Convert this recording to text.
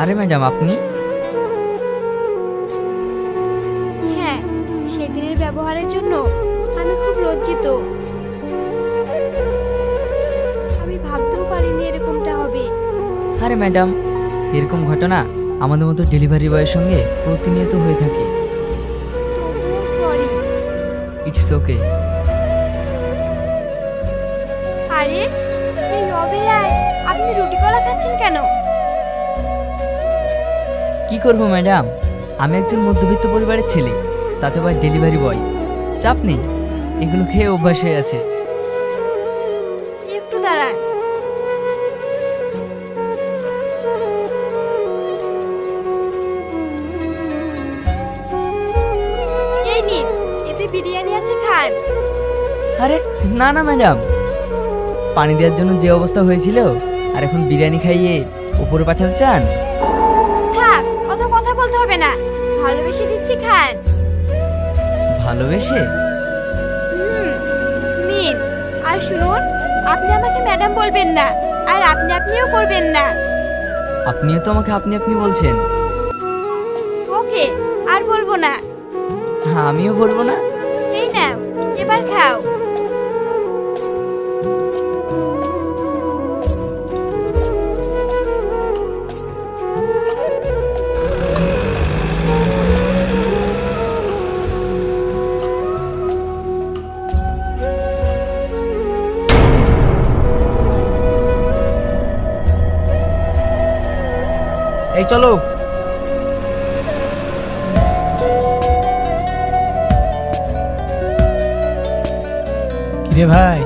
আরে ম্যাডাম, আপনি? হ্যাঁ, সেদিনের ব্যবহারের জন্য আমি খুব লজ্জিত। আমি ভাবতেও পারিনি এরকমটা হবে। আরে ম্যাডাম, এরকম ঘটনা আমাদের মতো ডেলিভারি বয়ের সঙ্গে প্রতিনিয়ত হয়ে থাকে। তবুও সরি। It's okay. আরে, এই অবেলায় আপনি রুটি কলা খাচ্ছেন কেন? কি করব ম্যাডাম, আমি একজন মধ্যবিত্ত পরিবারের ছেলে, তাতে আবার ডেলিভারি বয়। চাপ নেই, এগুলো খেয়ে অভ্যাস হয়ে আছে। একটু দাঁড়ান। এই নিন, এতে বিরিয়ানি আছে, খান। আরে না না ম্যাডাম, পানি দেওয়ার জন্য যে অবস্থা হয়েছিল, আর এখন বিরিয়ানি খাইয়ে উপরে পাঠাতে চান? থাক, অত কথা বলতে হবে না। ভালোবেসে দিচ্ছি, খান। ভালোবেসে? হুম, নিন। আর শুনুন, আপনি আমাকে ম্যাডাম বলবেন না, আর আপনি আপনিও করবেন না। আপনিও তো আমাকে আপনি আপনি বলছেন। ওকে, আর বলবো না। হ্যাঁ, আমিও বলবো না। এই নাও, এবার খাও। এই চলো। কিরে ভাই,